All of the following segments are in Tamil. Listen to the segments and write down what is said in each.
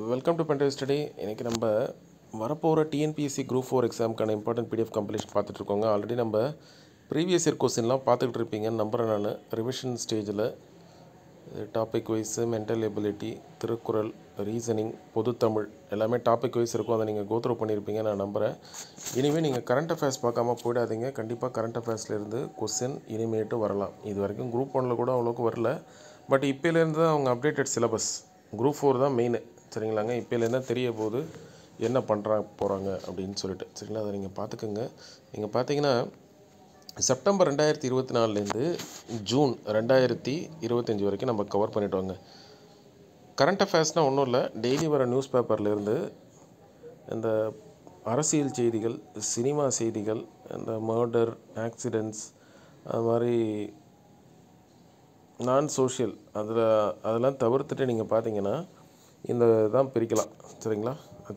Welcome to pen drive study. இன்றைக்கி நம்ம வரப்போகிற டிஎன்பிஎஸ்சி குரூப் 4 எக்ஸாமுக்கான இம்பார்ட்டன்ட் பிடிஎஃப் கம்ப்ளீஷன் பார்த்துட்ருக்கோங்க. ஆல்ரெடி நம்ம ப்ரீவியஸ் இயர் கொஸ்டின்லாம் பார்த்துக்கிட்டு இருப்பீங்கன்னு நம்புகிறேன். நான் ரிவிஷன் ஸ்டேஜில் topic wise mental ability, Thirukkural, reasoning, பொது தமிழ் எல்லாமே டாபிக் வைஸ் இருக்கும். அதை நீங்கள் கோத்ரூ பண்ணியிருப்பீங்க நான் நம்புகிறேன். இனிமேல் நீங்கள் கரண்ட் அஃபேர்ஸ் பார்க்காம போயிடாதீங்க. கண்டிப்பாக கரண்ட் அஃபேர்ஸ்லேருந்து கொஸ்டின் இனிமேட்டு வரலாம். இது வரைக்கும் குரூப் 1 கூட அவ்வளோக்கு வரல. பட் இப்போலேருந்து தான் அவங்க அப்டேட்டட் சிலபஸ். குரூப் 4 தான் மெயின். சரிங்களாங்க. இப்போலேருந்து தான் தெரிய போகுது என்ன போகிறாங்க அப்படின்னு சொல்லிட்டு. சரிங்களா, அதை நீங்கள் பார்த்துக்கோங்க. நீங்கள் பார்த்தீங்கன்னா செப்டம்பர் 2024லேருந்து ஜூன் 2025 வரைக்கும் நம்ம கவர் பண்ணிவிட்டோங்க. கரண்ட் அஃபேர்ஸ்னால் ஒன்றும் இல்லை, டெய்லி வர நியூஸ் பேப்பர்லேருந்து இந்த அரசியல் செய்திகள், சினிமா செய்திகள், இந்த மர்டர், ஆக்சிடெண்ட்ஸ், அது மாதிரி நான் சோஷியல் அதெல்லாம் தவிர்த்துட்டு நீங்கள் பார்த்தீங்கன்னா இந்த தான் பிரிக்கலாம். சரிங்களா,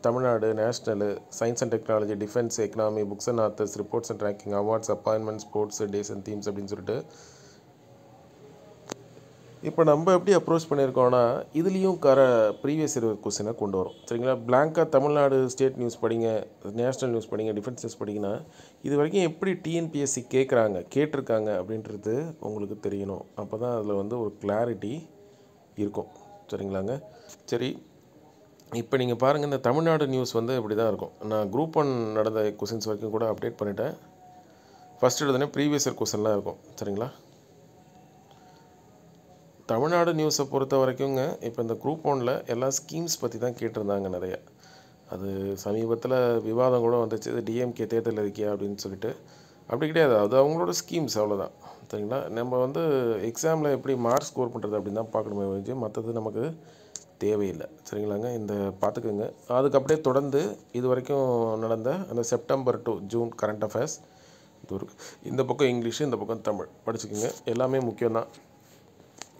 Tamil Nadu, national, science and technology, defence, economy, books and authors, reports and ranking, awards, appointment, sports, days and themes அப்படின்னு சொல்லிட்டு இப்போ நம்ம எப்படி அப்ரோச் பண்ணியிருக்கோன்னா இதுலேயும் ப்ரீவியஸ் இயர் கொஸ்டினை கொண்டு வரும். சரிங்களா, பிளாங்காக தமிழ்நாடு ஸ்டேட் நியூஸ் படிங்க, நேஷ்னல் நியூஸ் படிங்க, டிஃபென்ஸ் நியூஸ் படிங்கன்னா இது வரைக்கும் எப்படி டிஎன்பிஎஸ்சி கேட்டிருக்காங்க அப்படின்றது உங்களுக்கு தெரியணும். அப்போ தான் அதில் வந்து ஒரு கிளாரிட்டி இருக்கும். சரிங்களாங்க. சரி, இப்போ நீங்கள் பாருங்கள், இந்த தமிழ்நாடு நியூஸ் வந்து இப்படி தான் இருக்கும். நான் குரூப் 1 நடந்த கொஸ்டின்ஸ் வரைக்கும் கூட அப்டேட் பண்ணிட்டேன். ஃபஸ்ட் எடுத்தோடனே ப்ரீவியஸ் இயர் கொஸ்டின்லாம் இருக்கும். சரிங்களா, தமிழ்நாடு நியூஸை பொறுத்த வரைக்குங்க இப்போ இந்த குரூப் 1 எல்லா ஸ்கீம்ஸ் பற்றி தான் கேட்டிருந்தாங்க நிறைய. அது சமீபத்தில் விவாதம் கூட வந்துச்சு, இது டிஎம்கே தேர்தல் இருக்கியா அப்படின்னு சொல்லிட்டு. அப்படி கிடையாது, அது அவங்களோட ஸ்கீம்ஸ், அவ்வளோதான். சரிங்களா, நம்ம வந்து எக்ஸாமில் எப்படி மார்க் ஸ்கோர் பண்ணுறது அப்படின்னு தான் பார்க்கணுமே வச்சு மற்றது நமக்கு தேவையில்லை. சரிங்களாங்க, இந்த பார்த்துக்குங்க. அதுக்கு அப்படியே தொடர்ந்து இது வரைக்கும் நடந்த அந்த September to June current affairs இது இருக்குது. இந்த பக்கம் இங்கிலீஷு, இந்த பக்கம் தமிழ் படிச்சுக்கோங்க. எல்லாமே முக்கியம்தான்.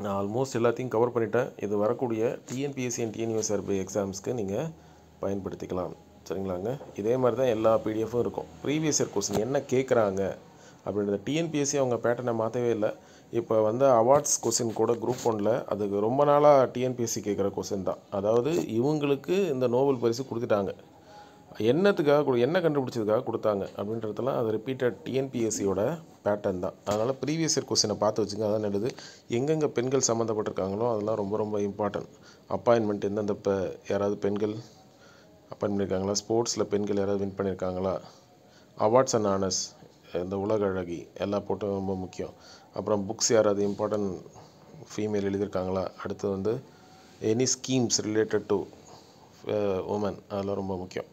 நான் ஆல்மோஸ்ட் எல்லாத்தையும் கவர் பண்ணிட்டேன். இது வரக்கூடிய டிஎன்பிஎஸ்சி அண்ட் டிஎன்யூஎஸ்ஆர்பி எக்ஸாம்ஸ்க்கு நீங்கள் பயன்படுத்திக்கலாம். சரிங்களாங்க, இதே மாதிரி தான் எல்லா பிடிஎஃப்பும் இருக்கும். ப்ரீவியஸ் இயர் கொஸ்டின் என்ன கேட்குறாங்க அப்படின்றத டிஎன்பிஎஸ்சி அவங்க பேட்டர்னை மாற்றவே இல்லை. இப்போ வந்து அவார்ட்ஸ் கொஸ்டின் கூட குரூப் 1 அதுக்கு ரொம்ப நாளாக டிஎன்பிஎஸ்சி கேட்குற கொஸ்டின் தான். அதாவது இவங்களுக்கு இந்த நோபல் பரிசு கொடுத்துட்டாங்க, என்ன கண்டுபிடிச்சதுக்காக கொடுத்தாங்க அப்படின்றதெல்லாம் அது ரிப்பீட்டட் டிஎன்பிஎஸ்சியோட பேட்டர்ன் தான். அதனால் ப்ரீவியஸ் இயர் கொஸ்டினை பார்த்து வச்சுங்க. அதான் நல்லது. எங்கெங்கே பெண்கள் சம்மந்தப்பட்டிருக்காங்களோ அதெல்லாம் ரொம்ப ரொம்ப இம்பார்ட்டன்ட். அப்பாயின்மெண்ட் எந்தெந்த யாராவது பெண்கள் அப்பாயின் பண்ணியிருக்காங்களா, ஸ்போர்ட்ஸில் பெண்கள் யாராவது வின் பண்ணியிருக்காங்களா, அவார்ட்ஸ் அண்ட் ஆனர்ஸ், இந்த உலக அழகி எல்லாம் போட்டு ரொம்ப முக்கியம். அப்புறம் புக்ஸ் யாராவது இம்பார்ட்டன்ட் ஃபீமேல் எழுதியிருக்காங்களா, அடுத்து வந்து any schemes related to woman, அதெல்லாம் ரொம்ப முக்கியம்.